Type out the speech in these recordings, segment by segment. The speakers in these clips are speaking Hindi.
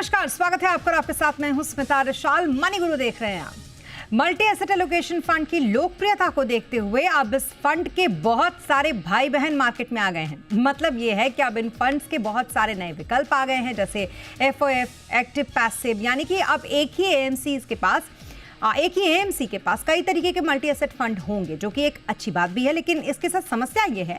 नमस्कार, स्वागत है आपका और आपके साथ मैं हूं स्मिता रशाल। मनी गुरु देख रहे हैं आप। मल्टी एसेट एलोकेशन फंड की लोकप्रियता को देखते हुए अब इस फंड के बहुत सारे भाई बहन मार्केट में आ गए हैं। मतलब ये है कि अब इन फंड्स के बहुत सारे नए विकल्प आ गए हैं, जैसे एफओएफ, एक्टिव पैसिव, यानी कि अब एक ही एएमसी के पास कई तरीके के मल्टी एसेट फंड होंगे, जो कि एक अच्छी बात भी है। लेकिन इसके साथ समस्या ये है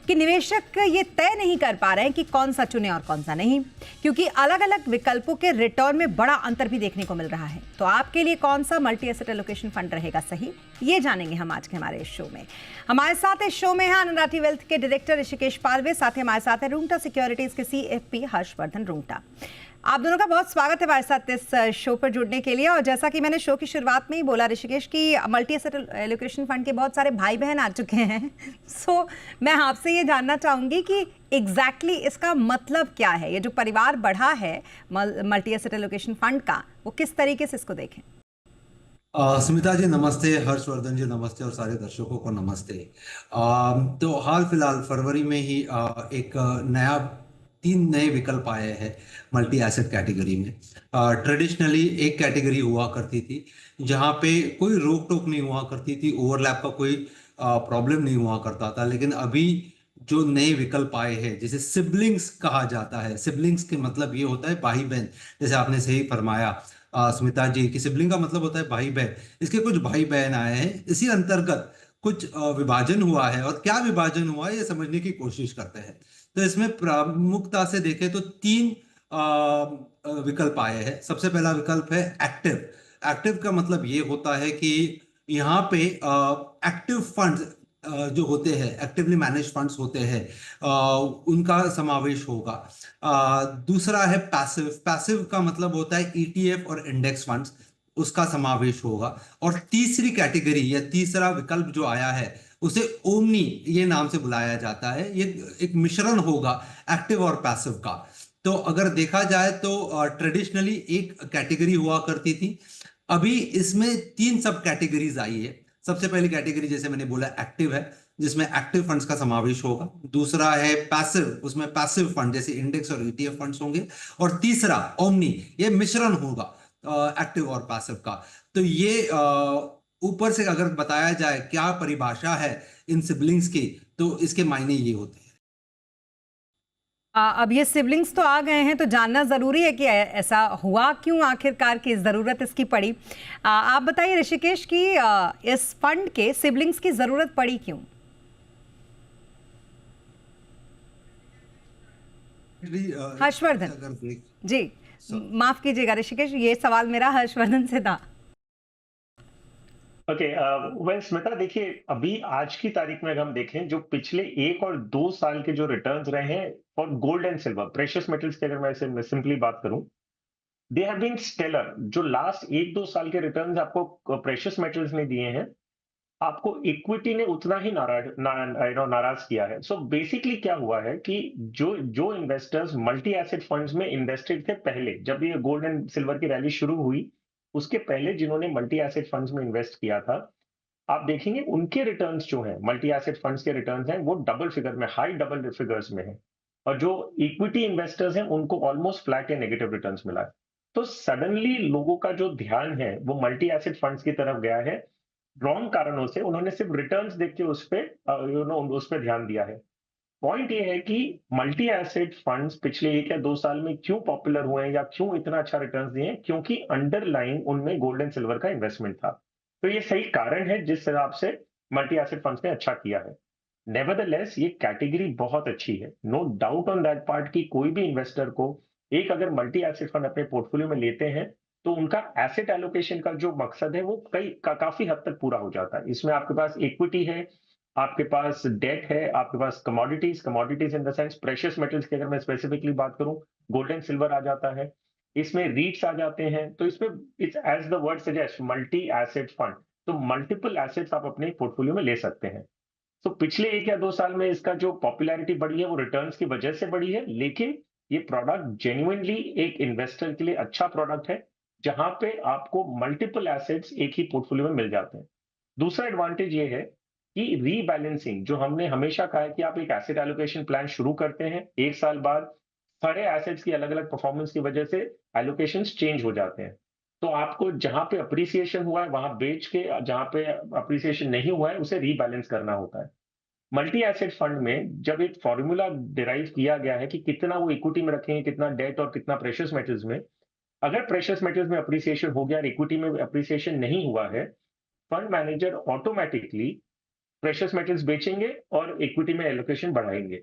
कि निवेशक ये तय नहीं कर पा रहे हैं कि कौन सा चुने और कौन सा नहीं, क्योंकि अलग अलग विकल्पों के रिटर्न में बड़ा अंतर भी देखने को मिल रहा है। तो आपके लिए कौन सा मल्टी एसेट एलोकेशन फंड रहेगा सही, ये जानेंगे हम आज के हमारे इस शो में। हमारे साथ इस शो में है अनराटी वेल्थ के डायरेक्टर ऋषिकेश पारवे, साथ ही हमारे साथ है रूंगटा सिक्योरिटीज के सीएफपी हर्षवर्धन रूंगटा। आप दोनों का बहुत स्वागत है हमारे साथ इस शो पर जुड़ने के लिए। और जैसा कि मैंने शो की शुरुआत में ही बोला ऋषिकेश, की मल्टी एसेट एलोकेशन फंड के बहुत सारे भाई बहन आ चुके हैं। सो मैं आपसे ये जानना चाहूंगी कि एग्जैक्टली इसका मतलब क्या है। ये जो परिवार बढ़ा है मल्टी एसेट एलोकेशन फंड का, वो किस तरीके से इसको देखें? स्मिता जी नमस्ते, हर्षवर्धन जी नमस्ते और सारे दर्शकों को नमस्ते। तो हाल फिलहाल फरवरी में ही एक नया 3 नए विकल्प आए हैं मल्टी एसेट कैटेगरी में। ट्रेडिशनली एक कैटेगरी हुआ करती थी जहां पे कोई रोक टोक नहीं हुआ करती थी, ओवरलैप का कोई प्रॉब्लम नहीं हुआ करता था। लेकिन अभी जो नए विकल्प आए हैं, जैसे सिबलिंग्स कहा जाता है। सिबलिंग्स के मतलब ये होता है भाई बहन, जैसे आपने सही फरमाया स्मिता जी की सिबलिंग का मतलब होता है भाई बहन। इसके कुछ भाई बहन आए हैं, इसी अंतर्गत कुछ विभाजन हुआ है। और क्या विभाजन हुआ है ये समझने की कोशिश करते हैं। तो इसमें प्रमुखता से देखें तो 3 विकल्प आए हैं। सबसे पहला विकल्प है एक्टिव। एक्टिव का मतलब ये होता है कि यहाँ पे एक्टिव फंड्स जो होते हैं, एक्टिवली मैनेज फंड्स होते हैं, उनका समावेश होगा। दूसरा है पैसिव। पैसिव का मतलब होता है ईटीएफ और इंडेक्स फंड्स, उसका समावेश होगा। और तीसरी कैटेगरी या तीसरा विकल्प जो आया है उसे ओमनी ये नाम से बुलाया जाता है। ये एक मिश्रण होगा एक्टिव और पैसिव का। तो अगर देखा जाए तो ट्रेडिशनली एक कैटेगरी हुआ करती थी, अभी इसमें 3 सब कैटेगरीज आई है। सबसे पहली कैटेगरी जैसे मैंने बोला एक्टिव है, जिसमें एक्टिव फंड्स का समावेश होगा। दूसरा है पैसिव, उसमें पैसिव फंड जैसे इंडेक्स और ईटीएफ फंड्स होंगे। और तीसरा ओमनी, ये मिश्रण होगा एक्टिव और पैसिव का। तो ये ऊपर से अगर बताया जाए क्या परिभाषा है इन सिबलिंग्स की, तो इसके मायने ये होते हैं। अब ये सिबलिंग्स तो आ गए हैं, तो जानना जरूरी है कि ऐसा हुआ क्यों, आखिरकार की जरूरत इसकी पड़ी। आप बताइए ऋषिकेश की इस फंड के सिबलिंग्स की जरूरत पड़ी क्यों? हर्षवर्धन अगर देख जी, माफ कीजिएगा ऋषिकेश, ये सवाल मेरा हर्षवर्धन से था। ओके, वेल स्मिता, देखिए अभी आज की तारीख में अगर हम देखें, जो पिछले 1 और 2 साल के जो रिटर्न्स रहे हैं for gold and silver, precious metals की अगर मैं सिंपली बात करूं, दे हैव बीन स्टेलर। जो लास्ट 1-2 साल के रिटर्न्स आपको प्रेशियस मेटल्स ने दिए हैं, आपको इक्विटी ने उतना ही नाराज किया है। सो बेसिकली क्या हुआ है कि जो जो इन्वेस्टर्स मल्टी एसेट फंड्स में इन्वेस्टेड थे पहले, जब ये गोल्ड एंड सिल्वर की रैली शुरू हुई, उसके पहले जिन्होंने मल्टी एसेट फंड्स में इन्वेस्ट किया था, आप देखेंगे उनके रिटर्न्स जो हैं, मल्टी एसेट फंड्स के रिटर्न्स हैं, वो डबल फिगर में, हाई डबल फिगर्स में है। और जो इक्विटी इन्वेस्टर्स हैं, उनको ऑलमोस्ट फ्लैट या नेगेटिव रिटर्न्स मिला है। तो सडनली लोगों का जो ध्यान है वो मल्टी एसेट फंड्स की तरफ गया है। रॉन्ग कारणों से उन्होंने सिर्फ रिटर्न्स देख के उस पे उस पे ध्यान दिया है। पॉइंट ये है कि मल्टी एसेट फंड्स पिछले 1 या 2 साल में क्यों पॉपुलर हुए हैं या क्यों इतना अच्छा रिटर्न्स दिए हैं, क्योंकि अंडरलाइन उनमें गोल्ड एंड सिल्वर का इन्वेस्टमेंट था। तो ये सही कारण है जिस हिसाब से मल्टी एसेट फंड्स ने अच्छा किया है। नेवरदलेस ये कैटेगरी बहुत अच्छी है, no doubt on that part, की कोई भी इन्वेस्टर को एक अगर मल्टी एसेट फंड अपने पोर्टफोलियो में लेते हैं तो उनका एसेट एलोकेशन का जो मकसद है वो काफी हद तक पूरा हो जाता है। इसमें आपके पास इक्विटी है, आपके पास डेट है, आपके पास commodities, commodities in the sense precious metals की अगर मैं स्पेसिफिकली बात करूं, गोल्ड एंड सिल्वर आ जाता है, इसमें रीट्स आ जाते हैं। तो इसमें it's as the word suggest multi asset fund. तो मल्टीपल एसेट्स आप अपने पोर्टफोलियो में ले सकते हैं। तो पिछले 1 या 2 साल में इसका जो पॉपुलैरिटी बढ़ी है वो रिटर्न्स की वजह से बढ़ी है, लेकिन ये प्रोडक्ट जेन्युइनली एक इन्वेस्टर के लिए अच्छा प्रोडक्ट है, जहां पे आपको मल्टीपल एसेट्स एक ही पोर्टफोलियो में मिल जाते हैं। दूसरा एडवांटेज ये है कि रीबैलेंसिंग, जो हमने हमेशा कहा है कि आप एक एसेट एलोकेशन प्लान शुरू करते हैं, 1 साल बाद सारे एसेट्स की अलग-अलग परफॉर्मेंस की वजह से एलोकेशंस चेंज हो जाते हैं। तो आपको जहाँ पे एप्रिसिएशन हुआ है, वहाँ बेच के जहाँ पे एप्रिसिएशन नहीं हुआ है, उसे रीबैलेंस करना होता है। मल्टी एसेट फंड में जब एक फॉर्मूला डिराइव किया गया है कि कितना वो इक्विटी में रखेंगे, कितना डेट और कितना प्रेशियस मेटल्स में, अगर प्रेशियस मेटल्स में एप्रिसिएशन हो गया और इक्विटी में एप्रिसिएशन नहीं हुआ है, fund manager automatically precious metals बेचेंगे और इक्विटी में एलोकेशन बढ़ाएंगे।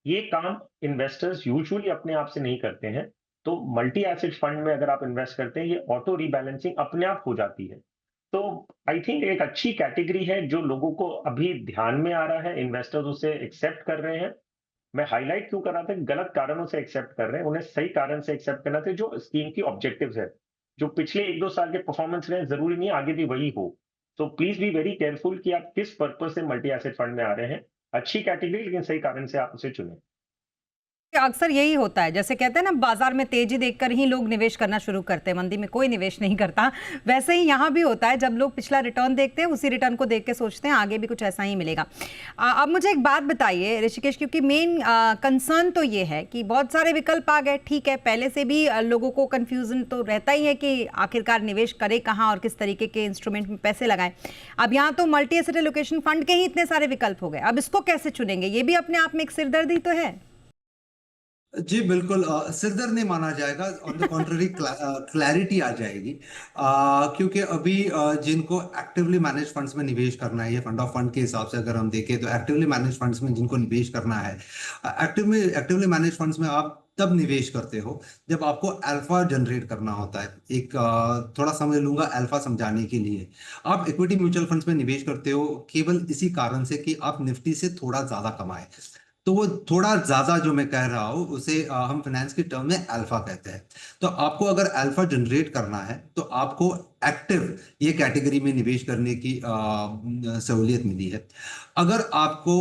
ये काम इन्वेस्टर्स यूजुअली अपने आप से नहीं करते हैं। तो मल्टी एसेट फंड में अगर आप इन्वेस्ट करते हैं, ये ऑटो रीबैलेंसिंग अपने आप हो जाती है। तो आई थिंक एक अच्छी कैटेगरी है जो लोगों को अभी ध्यान में आ रहा है, इन्वेस्टर्स उसे एक्सेप्ट कर रहे हैं। मैं हाइलाइट क्यों कर रहा था, गलत कारणों से एक्सेप्ट कर रहे हैं, उन्हें सही कारण से एक्सेप्ट करना चाहिए जो स्कीम की ऑब्जेक्टिव्स है। जो पिछले 1-2 साल के परफॉर्मेंस रहे, जरूरी नहीं है आगे भी वही हो। तो प्लीज बी वेरी केयरफुल कि आप किस पर्पज से मल्टी एसेट फंड में आ रहे हैं। अच्छी कैटेगरी, लेकिन सही कारण से आप उसे चुनें। अक्सर यही होता है, जैसे कहते हैं ना, बाजार में तेजी देखकर ही लोग निवेश करना शुरू करते हैं, मंदी में कोई निवेश नहीं करता। वैसे ही यहाँ भी होता है, जब लोग पिछला रिटर्न देखते हैं, उसी रिटर्न को देख के सोचते हैं आगे भी कुछ ऐसा ही मिलेगा। अब मुझे एक बात बताइए ऋषिकेश, क्योंकि मेन कंसर्न तो ये है कि बहुत सारे विकल्प आ गए, ठीक है, पहले से भी लोगों को कन्फ्यूजन तो रहता ही है कि आखिरकार निवेश करे कहाँ और किस तरीके के इंस्ट्रूमेंट में पैसे लगाएं। अब यहाँ तो मल्टी एसेट एलोकेशन फंड के ही इतने सारे विकल्प हो गए, अब इसको कैसे चुनेंगे, ये भी अपने आप में एक सिरदर्दी तो है। जी बिल्कुल, सिरदर्द नहीं माना जाएगा, ऑन द कॉन्ट्ररी क्लैरिटी आ जाएगी। क्योंकि अभी जिनको एक्टिवली मैनेज फंड्स में निवेश करना है, ये फंड ऑफ फंड के हिसाब से अगर हम देखें तो एक्टिवली मैनेज फंड्स में जिनको निवेश करना है, एक्टिवली मैनेज फंड्स में आप तब निवेश करते हो जब आपको अल्फा जनरेट करना होता है। एक थोड़ा समय लूंगा अल्फा समझाने के लिए। आप इक्विटी म्यूचुअल फंड्स में निवेश करते हो केवल इसी कारण से कि आप निफ्टी से थोड़ा ज्यादा कमाए। तो वो थोड़ा ज्यादा जो मैं कह रहा हूँ उसे हम फाइनेंस की टर्म में अल्फा कहते हैं। तो आपको अगर अल्फा जनरेट करना है तो आपको एक्टिव ये कैटेगरी में निवेश करने की सहूलियत मिली है। अगर आपको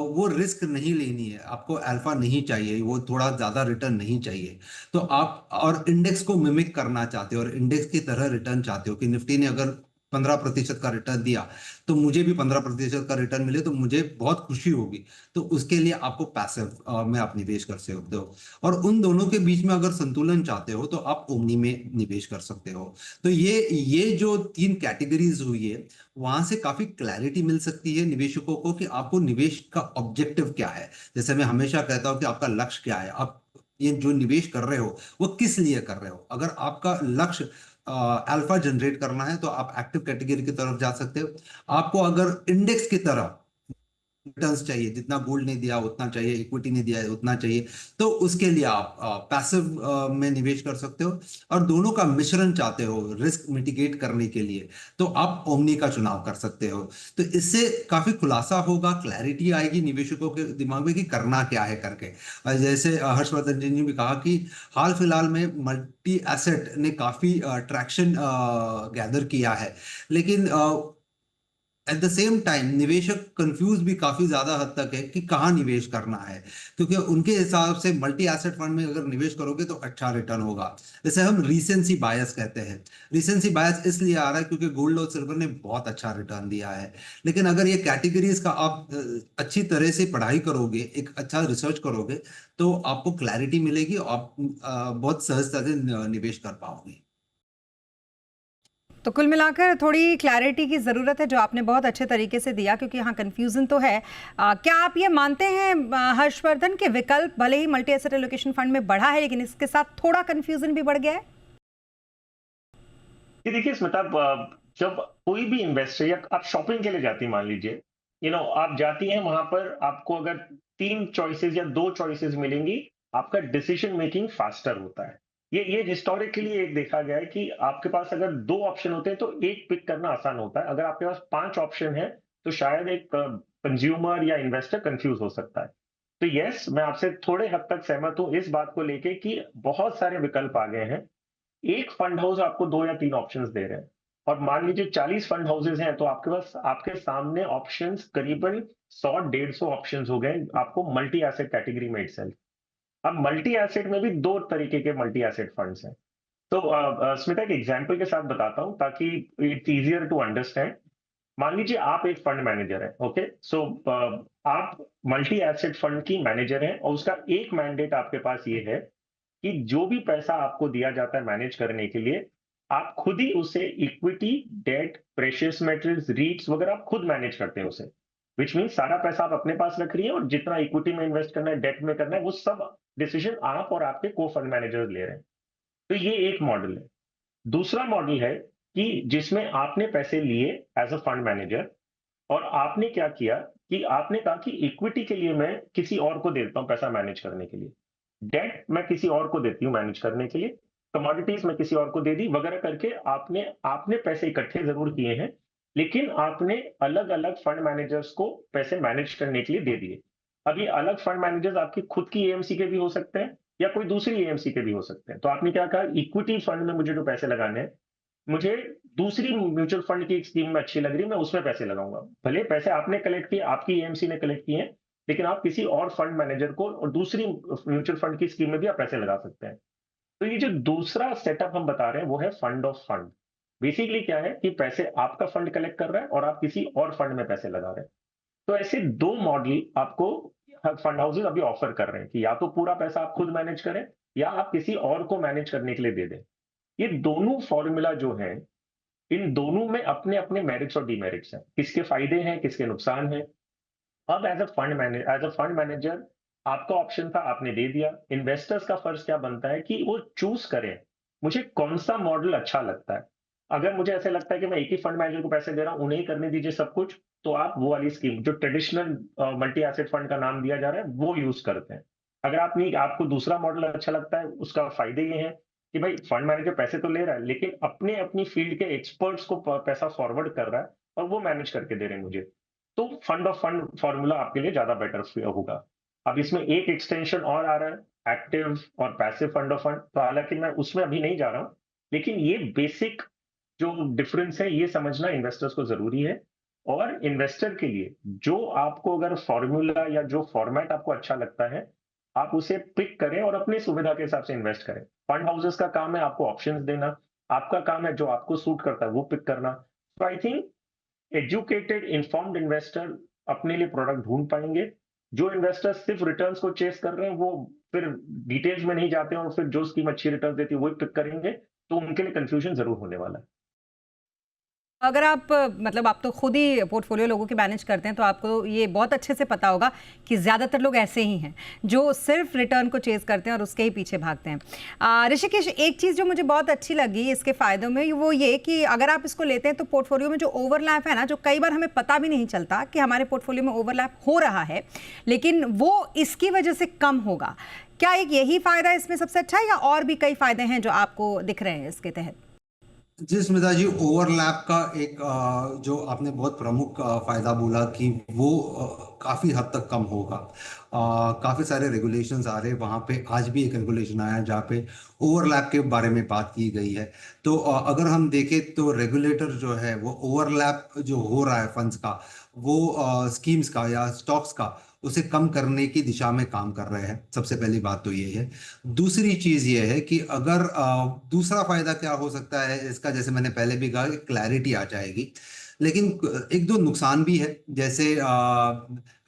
वो रिस्क नहीं लेनी है, आपको अल्फा नहीं चाहिए, वो थोड़ा ज्यादा रिटर्न नहीं चाहिए, तो आप और इंडेक्स को मिमिक करना चाहते हो और इंडेक्स की तरह रिटर्न चाहते हो कि निफ्टी ने अगर 15% का रिटर्न दिया तो मुझे भी 15% का रिटर्न मिले तो मुझे बहुत खुशी होगी। तो उसके लिए आपको पैसिव में आप निवेश कर सकते हो। और उन दोनों के बीच में अगर संतुलन चाहते हो तो आप ओमनी में निवेश कर सकते हो। तो ये जो 3 कैटेगरीज हुई है, वहां से काफी क्लैरिटी मिल सकती है निवेशकों को कि आपको निवेश का ऑब्जेक्टिव क्या है। जैसे मैं हमेशा कहता हूं कि आपका लक्ष्य क्या है, आप ये जो निवेश कर रहे हो वो किस लिए कर रहे हो। अगर आपका लक्ष्य अल्फा जनरेट करना है तो आप एक्टिव कैटेगरी की तरफ जा सकते हो। आपको अगर इंडेक्स की तरह रिटर्न्स चाहिए, जितना गोल्ड ने दिया उतना चाहिए, इक्विटी ने दिया है उतना चाहिए, तो उसके लिए आप पैसिव में निवेश कर सकते हो। और दोनों का मिश्रण चाहते हो रिस्क मिटिगेट करने के लिए, तो आप ओमनी का चुनाव कर सकते हो। तो इससे काफी खुलासा होगा, क्लैरिटी आएगी निवेशकों के दिमाग में कि करना क्या है करके। जैसे हर्षवर्धन जी ने भी कहा कि हाल फिलहाल में मल्टी एसेट ने काफी ट्रैक्शन गैदर किया है, लेकिन एट द सेम टाइम निवेशक कंफ्यूज भी काफी ज्यादा हद तक है कि कहाँ निवेश करना है। क्योंकि उनके हिसाब से मल्टी एसेट फंड में अगर निवेश करोगे तो अच्छा रिटर्न होगा। जैसे हम रीसेंसी बायस कहते हैं। रीसेंसी बायस इसलिए आ रहा है क्योंकि गोल्ड और सिल्वर ने बहुत अच्छा रिटर्न दिया है। लेकिन अगर ये कैटेगरीज का आप अच्छी तरह से पढ़ाई करोगे, एक अच्छा रिसर्च करोगे, तो आपको क्लैरिटी मिलेगी और आप बहुत सहजता से निवेश कर पाओगे। तो कुल मिलाकर थोड़ी क्लैरिटी की ज़रूरत है, जो आपने बहुत अच्छे तरीके से दिया, क्योंकि यहाँ कन्फ्यूज़न तो है। क्या आप ये मानते हैं हर्षवर्धन के विकल्प भले ही मल्टी एसेट एलोकेशन फंड में बढ़ा है, लेकिन इसके साथ थोड़ा कन्फ्यूज़न भी बढ़ गया है? ये देखिए स्मिता, जब कोई भी इन्वेस्टर या आप शॉपिंग के लिए जाती हैं, मान लीजिए, आप जाती हैं वहां पर, आपको अगर 3 चॉइसेस या 2 चॉइसेस मिलेंगी, आपका डिसीजन मेकिंग फास्टर होता है। ये हिस्टोरिकली एक देखा गया है कि आपके पास अगर 2 ऑप्शन होते हैं तो एक पिक करना आसान होता है। अगर आपके पास 5 ऑप्शन है तो शायद एक कंज्यूमर या इन्वेस्टर कंफ्यूज हो सकता है। तो यस, मैं आपसे थोड़े हद तक सहमत हूं इस बात को लेके कि बहुत सारे विकल्प आ गए हैं। एक फंड हाउस आपको 2 या 3 ऑप्शंस दे रहे हैं, और मान लीजिए 40 फंड हाउसेस हैं, तो आपके पास, आपके सामने ऑप्शंस करीबन 100-150 ऑप्शंस हो गए आपको मल्टी एसेट कैटेगरी में इटसेल्फ। अब मल्टी एसेट में भी 2 तरीके के मल्टी एसेट फंड्स हैं। तो स्मिता, एक एग्जांपल के साथ बताता हूं ताकि इट्स इजियर टू अंडरस्टैंड। मान लीजिए आप एक फंड मैनेजर हैं, ओके? सो आप मल्टी एसेट फंड की मैनेजर हैं और उसका एक मैंडेट आपके पास ये है कि जो भी पैसा आपको दिया जाता है मैनेज करने के लिए, आप खुद ही उसे equity, debt, precious metals, REITs वगैरह आप खुद मैनेज करते हैं उसे। व्हिच मीन्स सारा पैसा आप अपने पास रख रही हैं और जितना इक्विटी में इन्वेस्ट करना है, डेट में करना है, वो सब डिसीजन आप और आपके को-फंड मैनेजर्स ले रहे हैं। तो ये एक मॉडल है। दूसरा मॉडल है कि जिसमें आपने पैसे लिए एज़ अ फंड मैनेजर और आपने क्या किया कि आपने कहा कि इक्विटी के लिए मैं किसी और को देता हूँ पैसा मैनेज करने के लिए। डेट मैं किसी और को देती हूँ मैनेज करने के लिए, कमोडिटीज मैं किसी और को दे दी वगैरह करके आपने आपने पैसे इकट्ठे ज़रूर किए हैं, लेकिन आपने अलग-अलग फंड मैनेजर्स को पैसे मैनेज करने के लिए दे दिए। अब ये अलग फंड मैनेजर्स आपकी खुद की एएमसी के भी हो सकते हैं या कोई दूसरी एएमसी के भी हो सकते हैं। तो आपने क्या कहा इक्विटी फंड में मुझे जो पैसे लगाने हैं, मुझे दूसरी म्यूचुअल फंड की एक स्कीम में अच्छी लग रही है, मैं उसमें पैसे लगाऊँगा। भले पैसे आपने कलेक्ट किए, आपकी एएमसी ने कलेक्ट किए हैं, लेकिन आप किसी और फंड मैनेजर को और दूसरी म्यूचुअल फंड की स्कीम में भी आप पैसे लगा सकते हैं। तो ये जो दूसरा सेटअप हम बता रहे हैं वो है फंड ऑफ फंड। बेसिकली क्या है कि पैसे आपका फंड कलेक्ट कर रहा है और आप किसी और फंड में पैसे लगा रहे हैं। तो ऐसे 2 मॉडल आपको फंड हाउसेस अभी ऑफर कर रहे हैं कि या तो पूरा पैसा आप खुद मैनेज करें या आप किसी और को मैनेज करने के लिए दे दें। ये दोनों फॉर्मूला जो हैं, इन दोनों में अपने-अपने मेरिट्स और डिमेरिट्स हैं। किसके फायदे हैं, किसके नुकसान हैं। अब एज़ अ फंड मैनेजर आपका ऑप्शन था, आपने दे दिया। इन्वेस्टर्स का फर्ज़ क्या बनता है कि वो चूज़ करें, मुझे कौन-सा मॉडल अच्छा लगता है। अगर मुझे ऐसा लगता है कि मैं एक ही फंड मैनेजर को पैसे दे रहा हूँ, उन्हें ही करने दीजिए सब कुछ, तो आप वो वाली स्कीम जो ट्रेडिशनल मल्टी एसेट फंड का नाम दिया जा रहा है, वो यूज़ करते हैं। अगर आपको दूसरा मॉडल अच्छा लगता है, उसका फ़ायदे ये हैं कि भाई फंड मैनेजर पैसे तो ले रहा है, लेकिन अपनी फ़ील्ड के एक्सपर्ट्स को प पैसा फॉरवर्ड कर रहा है और वो मैनेज करके दे रहे हैं मुझे। तो फंड ऑफ फंड फॉर्मूला आपके लिए ज़्यादा बेटर होगा। अब इसमें एक एक्सटेंशन और आ रहा है, एक्टिव और पैसिव फंड ऑफ फंड। तो हालाँकि मैं उसमें अभी नहीं जा रहा हूँ, लेकिन ये बेसिक जो डिफरेंस है, ये समझना इन्वेस्टर्स को ज़रूरी है और इन्वेस्टर के लिए जो आपको अगर फॉर्मूला या जो फॉर्मेट आपको अच्छा लगता है, आप उसे पिक करें और अपनी सुविधा के हिसाब से इन्वेस्ट करें। फंड हाउसेस का काम है आपको ऑप्शंस देना, आपका काम है जो आपको सूट करता है, वो पिक करना। तो I think educated informed investor अपने लिए प्रोडक्ट ढूंढ पाएंगे। जो इन्वेस्टर सिर्फ रिटर्न्स को चेस कर रहे हैं वो फिर डिटेल्स में नहीं जाते हैं और फिर जो स्कीम अच्छी रिटर्न देती है वही पिक करेंगे, तो उनके लिए कंफ्यूजन जरूर होने वाला है। अगर आप मतलब आप तो खुद ही पोर्टफोलियो लोगों की मैनेज करते हैं तो आपको ये बहुत अच्छे से पता होगा कि ज़्यादातर लोग ऐसे ही हैं जो सिर्फ रिटर्न को चेज़ करते हैं और उसके ही पीछे भागते हैं। ऋषिकेश, एक चीज़ जो मुझे बहुत अच्छी लगी इसके फ़ायदों में वो ये कि अगर आप इसको लेते हैं तो पोर्टफोलियो में जो ओवरलैप है ना, जो कई बार हमें पता भी नहीं चलता कि हमारे पोर्टफोलियो में ओवरलैप हो रहा है, लेकिन वो इसकी वजह से कम होगा। क्या एक यही फ़ायदा इसमें सबसे अच्छा है या और भी कई फ़ायदे हैं जो आपको दिख रहे हैं इसके तहत? जी स्मिता जी, ओवरलैप का एक जो आपने बहुत प्रमुख फायदा बोला कि वो काफी हद तक कम होगा। काफी सारे रेगुलेशंस आ रहे हैं, वहां पे आज भी एक रेगुलेशन आया है जहाँ पे ओवरलैप के बारे में बात की गई है। तो अगर हम देखें तो रेगुलेटर जो है वो ओवरलैप जो हो रहा है फंड्स का, वो स्कीम्स का या स्टॉक्स का, उसे कम करने की दिशा में काम कर रहे हैं। सबसे पहली बात तो ये है। दूसरी चीज ये है कि अगर दूसरा फायदा क्या हो सकता है इसका, जैसे मैंने पहले भी कहा कि क्लैरिटी आ जाएगी, लेकिन एक दो नुकसान भी है। जैसे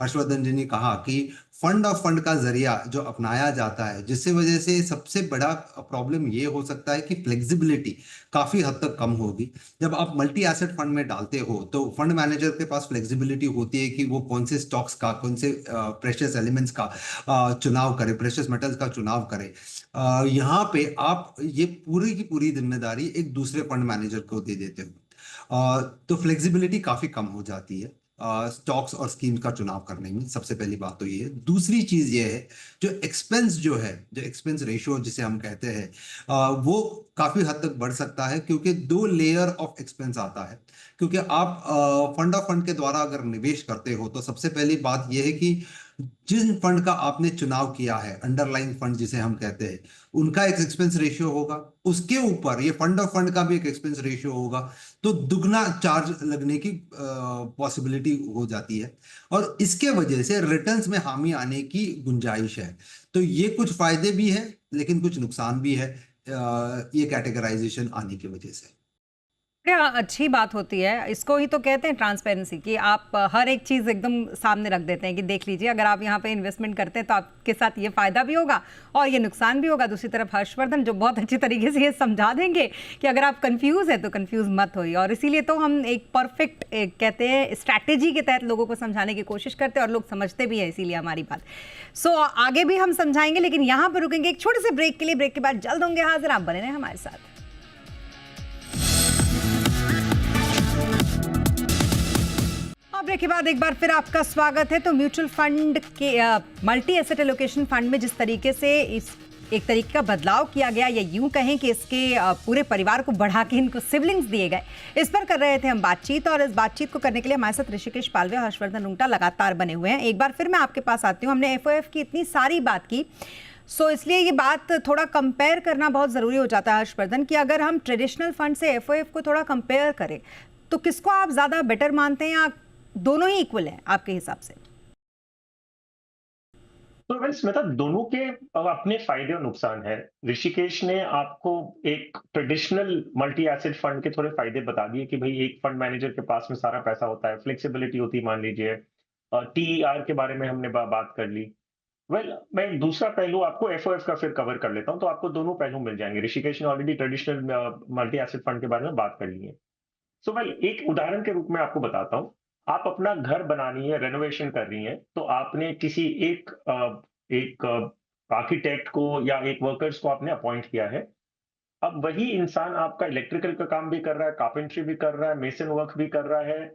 हर्षवर्धन जी ने कहा कि फंड ऑफ फंड का जरिया जो अपनाया जाता है, जिससे वजह से सबसे बड़ा प्रॉब्लम ये हो सकता है कि फ्लेक्सिबिलिटी काफी हद तक कम होगी। जब आप मल्टी एसेट फंड में डालते हो तो फंड मैनेजर के पास फ्लेक्सिबिलिटी होती है कि वो कौन से स्टॉक्स का, कौन से प्रेशियस एलिमेंट्स का चुनाव करे, प्रेशियस मेटल्स का चुनाव करे। यहाँ पे आप ये पूरी की पूरी जिम्मेदारी एक दूसरे फंड मैनेजर को दे देते हो। तो फ्लेक्सिबिलिटी काफी कम हो जाती है स्टॉक्स और स्कीम्स का चुनाव करने में। सबसे पहली बात तो ये है। दूसरी चीज ये है, जो एक्सपेंस रेशियो जिसे हम कहते हैं, वो काफी हद तक बढ़ सकता है, क्योंकि दो लेयर ऑफ एक्सपेंस आता है। क्योंकि आप फंड ऑफ फंड के द्वारा अगर निवेश करते हो तो सबसे पहली बात यह है कि जिन फंड का आपने चुनाव किया है, अंडरलाइन फंड जिसे हम कहते हैं, उनका एक एक्सपेंस रेशियो होगा। उसके ऊपर ये फंड ऑफ फंड का भी एक एक्सपेंस रेशियो होगा, तो दुगना चार्ज लगने की पॉसिबिलिटी हो जाती है और इसके वजह से रिटर्न्स में हामी आने की गुंजाइश है। तो ये कुछ फायदे भी है लेकिन कुछ नुकसान भी है ये कैटेगराइजेशन आने की वजह से। क्या अच्छी बात होती है, इसको ही तो कहते हैं ट्रांसपेरेंसी, कि आप हर एक चीज़ एकदम सामने रख देते हैं कि देख लीजिए, अगर आप यहाँ पे इन्वेस्टमेंट करते हैं तो आपके साथ ये फ़ायदा भी होगा और ये नुकसान भी होगा। दूसरी तरफ हर्षवर्धन जो बहुत अच्छी तरीके से ये समझा देंगे कि अगर आप कंफ्यूज है तो कंफ्यूज मत होइए, और इसीलिए तो हम एक परफेक्ट कहते हैं स्ट्रैटेजी के तहत लोगों को समझाने की कोशिश करते हैं और लोग समझते भी हैं, इसीलिए हमारी बात। सो आगे भी हम समझाएंगे, लेकिन यहाँ पर रुकेंगे एक छोटे से ब्रेक के लिए। ब्रेक के बाद जल्द होंगे हाजिर, आप बने रहें हमारे साथ। ब्रेक के बाद एक बार फिर आपका स्वागत है। तो म्यूचुअल फंड के मल्टी एसेट एलोकेशन फंड में जिस तरीके से इस एक तरीके का बदलाव किया गया, या यूं कहें कि इसके पूरे परिवार को बढ़ा के इनको सिबलिंग्स दिए गए, इस पर कर रहे थे हम बातचीत। और इस बातचीत को करने के लिए हमारे साथ ऋषिकेश पालवे और हर्षवर्धन रुंगटा लगातार बने हुए हैं। एक बार फिर मैं आपके पास आती हूँ। हमने एफओएफ की इतनी सारी बात की, सो इसलिए ये बात थोड़ा कंपेयर करना बहुत ज़रूरी हो जाता है हर्षवर्धन, कि अगर हम ट्रेडिशनल फंड से एफओएफ को थोड़ा कंपेयर करें तो किसको आप ज़्यादा बेटर मानते हैं, या दोनों ही इक्वल हैं आपके हिसाब से? तो वेल स्मिता, दोनों के अपने फायदे और नुकसान है। ऋषिकेश ने आपको एक ट्रेडिशनल मल्टी एसेट फंड के थोड़े फायदे बता दिए कि भाई एक फंड मैनेजर के पास में सारा पैसा होता है, फ्लेक्सिबिलिटी होती है, मान लीजिए टीईआर के बारे में हमने बात कर ली। वेल मैं एक दूसरा पहलू आपको एफओएफ का फिर कवर कर लेता हूं, तो आपको दोनों पहलू मिल जाएंगे। ऋषिकेश ने already traditional multi asset fund के बारे में बात कर ली है। सो वेल एक उदाहरण के रूप में आपको बताता हूँ। आप अपना घर बनानी है, रेनोवेशन कर रही है, तो आपने किसी एक आर्किटेक्ट को या एक वर्कर्स को आपने अपॉइंट किया है। अब वही इंसान आपका इलेक्ट्रिकल का काम भी कर रहा है, कारपेंटरी भी कर रहा है, मेसन वर्क भी कर रहा है।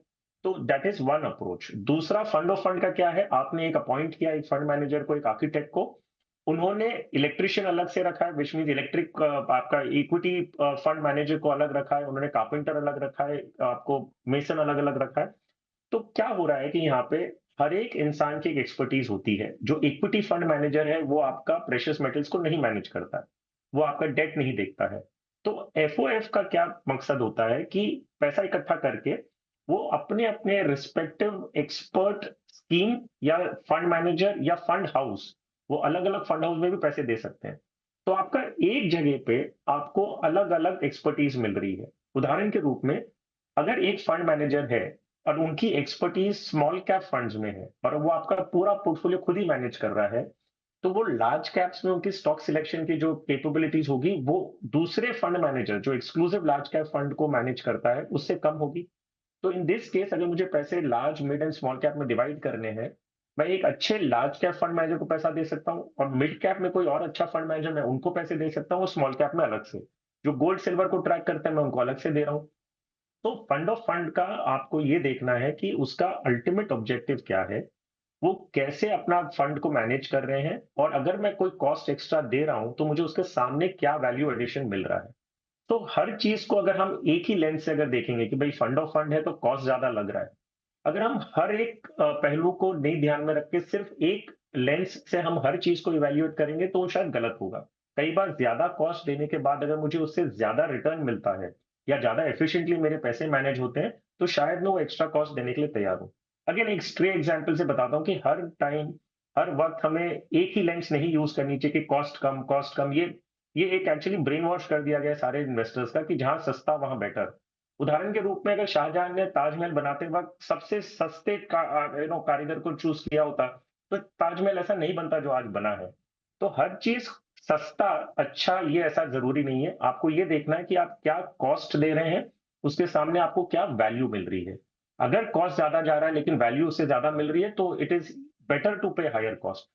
तो दैट इज वन अप्रोच। दूसरा फंड ऑफ फंड का क्या है, आपने एक अपॉइंट किया एक फंड मैनेजर को, एक आर्किटेक्ट को। उन्होंने इलेक्ट्रिशियन अलग से रखा है, विच मीन इलेक्ट्रिक आपका इक्विटी फंड मैनेजर को अलग रखा है, उन्होंने कारपेंटर अलग रखा है, आपको मेसन अलग अलग रखा है। तो क्या हो रहा है कि यहाँ पे हर एक इंसान की एक एक्सपर्टीज होती है। जो इक्विटी फंड मैनेजर है वो आपका प्रेशियस मेटल्स को नहीं मैनेज करता है, वो आपका डेट नहीं देखता है। तो एफओएफ का क्या मकसद होता है कि पैसा इकट्ठा करके वो अपने अपने रिस्पेक्टिव एक्सपर्ट स्कीम या फंड मैनेजर या फंड हाउस, वो अलग अलग फंड हाउस में भी पैसे दे सकते हैं। तो आपका एक जगह पे आपको अलग अलग एक्सपर्टीज मिल रही है। उदाहरण के रूप में, अगर एक फंड मैनेजर है और उनकी एक्सपर्टीज स्मॉल कैप फंड्स में है और वो आपका पूरा पोर्टफोलियो खुद ही मैनेज कर रहा है, तो वो लार्ज कैप्स में उनकी स्टॉक सिलेक्शन की जो कैपेबिलिटीज होगी वो दूसरे फंड मैनेजर जो एक्सक्लूसिव लार्ज कैप फंड को मैनेज करता है उससे कम होगी। तो इन दिस केस अगर मुझे पैसे large, mid and small cap में डिवाइड करने हैं, मैं एक अच्छे लार्ज कैप फंड मैनेजर को पैसा दे सकता हूँ, और मिड कैप में कोई और अच्छा फंड मैनेजर मैं उनको पैसे दे सकता हूँ, स्मॉल कैप में अलग से। जो गोल्ड सिल्वर को ट्रैक करते हैं मैं उनको अलग से दे रहा हूँ। तो फंड ऑफ फंड का आपको ये देखना है कि उसका अल्टीमेट ऑब्जेक्टिव क्या है, वो कैसे अपना फंड को मैनेज कर रहे हैं, और अगर मैं कोई कॉस्ट एक्स्ट्रा दे रहा हूं तो मुझे उसके सामने क्या वैल्यू एडिशन मिल रहा है। तो हर चीज को अगर हम एक ही लेंस से अगर देखेंगे कि भाई फंड ऑफ फंड है तो कॉस्ट ज्यादा लग रहा है, अगर हम हर एक पहलू को नहीं ध्यान में रख के सिर्फ एक लेंस से हम हर चीज को इवेल्युएट करेंगे तो वो शायद गलत होगा। कई बार ज्यादा कॉस्ट देने के बाद अगर मुझे उससे ज्यादा रिटर्न मिलता है या ज्यादा एफिशिएंटली मेरे पैसे मैनेज होते हैं, तो शायद मैं वो एक्स्ट्रा कॉस्ट देने के लिए तैयार हूं। अगेन एक स्ट्रे एग्जांपल से बताता हूं कि हर टाइम हर वक्त हमें एक ही लेंस नहीं यूज करनी चाहिए कि कॉस्ट कम। ये एक एक्चुअली ब्रेन वॉश कर दिया गया सारे इन्वेस्टर्स का कि जहां सस्ता वहां बेटर। उदाहरण के रूप में, अगर शाहजहां ने ताजमहल बनाते वक्त सबसे सस्ते कारीगर को चूज किया होता तो ताजमहल ऐसा नहीं बनता जो आज बना है। तो हर चीज सस्ता अच्छा ये ऐसा जरूरी नहीं है। आपको ये देखना है कि आप क्या कॉस्ट दे रहे हैं, उसके सामने आपको क्या वैल्यू मिल रही है। अगर कॉस्ट ज्यादा जा रहा है लेकिन वैल्यू उससे ज्यादा मिल रही है तो इट इज बेटर टू पे हायर कॉस्ट।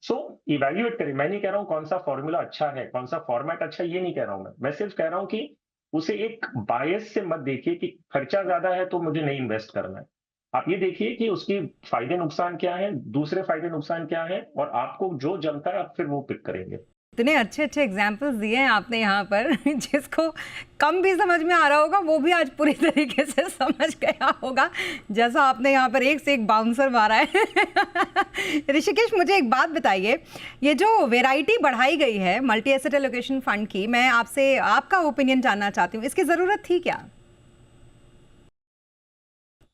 सो इवेल्युएट करें। मैं नहीं कह रहा हूं कौन सा फॉर्मूला अच्छा है, कौन सा फॉर्मेट अच्छा है, ये नहीं कह रहा हूं मैं सिर्फ कह रहा हूं कि उसे एक बायस से मत देखिए कि खर्चा ज्यादा है तो मुझे नहीं इन्वेस्ट करना है। आप ये देखिए कि उसकी फायदे नुकसान क्या है, दूसरे फायदे नुकसान क्या है, और आपको जो जमता है आप फिर वो पिक करेंगे। इतने अच्छे अच्छे एग्जाम्पल्स दिए हैं आपने यहाँ पर जिसको कम भी समझ में आ रहा होगा वो भी आज पूरी तरीके से समझ गया होगा, जैसा आपने यहाँ पर एक से एक बाउंसर मारा है। ऋषिकेश, मुझे एक बात बताइए, ये जो वैरायटी बढ़ाई गई है मल्टी एसेट एलोकेशन फंड की, मैं आपसे आपका ओपिनियन जानना चाहती हूँ, इसकी ज़रूरत थी क्या?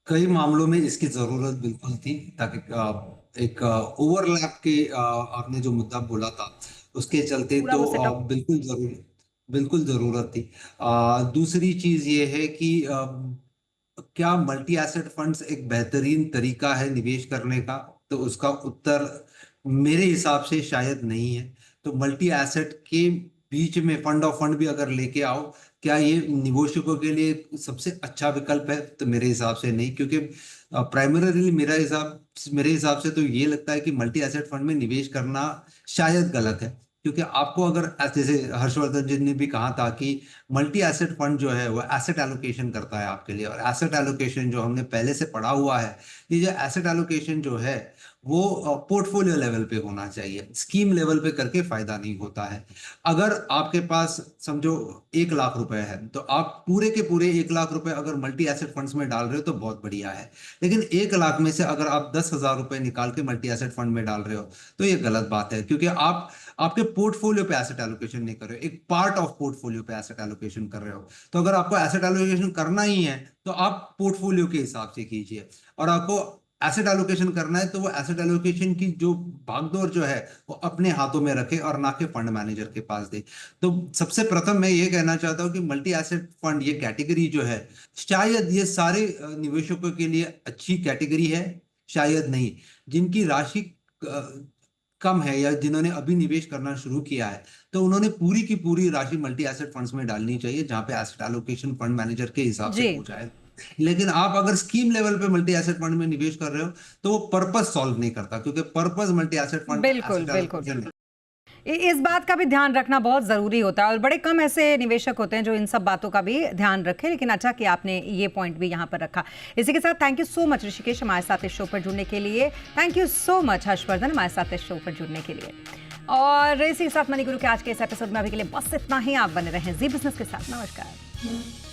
कई मामलों में इसकी जरूरत बिल्कुल थी, ताकि एक ओवरलैप के आपने जो मुद्दा बोला था उसके चलते पूरा तो वो सेटअप। बिल्कुल जरूरी बिल्कुल जरूरत थी। दूसरी चीज ये है कि क्या मल्टी एसेट फंड्स एक बेहतरीन तरीका है निवेश करने का? तो उसका उत्तर मेरे हिसाब से शायद नहीं है। तो मल्टी एसेट के बीच में फंड ऑफ फंड भी अगर लेके आओ, क्या ये निवेशकों के लिए सबसे अच्छा विकल्प है? तो मेरे हिसाब से नहीं, क्योंकि प्राइमरीली मेरे हिसाब से तो ये लगता है कि मल्टी एसेट फंड में निवेश करना शायद गलत है। क्योंकि आपको अगर जैसे हर्षवर्धन जी ने भी कहा था कि मल्टी एसेट फंड जो है वो एसेट एलोकेशन करता है आपके लिए, और एसेट एलोकेशन जो हमने पहले से पढ़ा हुआ है, ये जो एसेट एलोकेशन जो है वो पोर्टफोलियो लेवल पे होना चाहिए, स्कीम लेवल पे करके फायदा नहीं होता है। अगर आपके पास समझो 1 लाख रुपए है, तो आप पूरे के पूरे 1 लाख रुपए अगर मल्टी एसेट फंड्स में डाल रहे हो तो बहुत बढ़िया है। लेकिन 1 लाख में से अगर आप 10,000 रुपए निकाल के मल्टी एसेट फंड में डाल रहे हो तो ये गलत बात है, क्योंकि आप आपके पोर्टफोलियो पे एसेट एलोकेशन नहीं कर रहे हो, एक पार्ट ऑफ पोर्टफोलियो पे एसेट एलोकेशन कर रहे हो। तो अगर आपको एसेट एलोकेशन करना ही है तो आप पोर्टफोलियो के हिसाब से कीजिए, और आपको एसेट एलोकेशन करना है तो वो एसेट एलोकेशन की जो भागदौड़ जो है वो अपने हाथों में रखे और ना कि फंड मैनेजर के पास दे। तो सबसे प्रथम मैं ये कहना चाहता हूँ कि मल्टी एसेट फंड ये कैटेगरी जो है, शायद ये सारे निवेशकों के लिए अच्छी कैटेगरी है, शायद नहीं। जिनकी राशि कम है या जिन्होंने अभी निवेश करना शुरू किया है, तो उन्होंने पूरी की पूरी राशि मल्टी एसेट फंड्स में डालनी चाहिए, जहां पे एसेट एलोकेशन फंड मैनेजर के हिसाब से जी। हो जाए। लेकिन आप अगर स्कीम लेवल पे मल्टी एसेट फंड में निवेश कर रहे हो तो वो पर्पस सॉल्व नहीं करता, क्योंकि पर्पस मल्टी एसेट फंड बिल्कुल एसेट बिल्कुल। एलोकेशन इस बात का भी ध्यान रखना बहुत ज़रूरी होता है, और बड़े कम ऐसे निवेशक होते हैं जो इन सब बातों का भी ध्यान रखें। लेकिन अच्छा कि आपने ये पॉइंट भी यहाँ पर रखा। इसी के साथ thank you so much Rishikesh हमारे साथ इस शो पर जुड़ने के लिए। Thank you so much Harshvardhan हमारे साथ इस शो पर जुड़ने के लिए। और इसी के साथ मनी गुरु के आज के इस एपिसोड में अभी के लिए बस इतना ही। आप बने रहें जी बिजनेस के साथ। नमस्कार।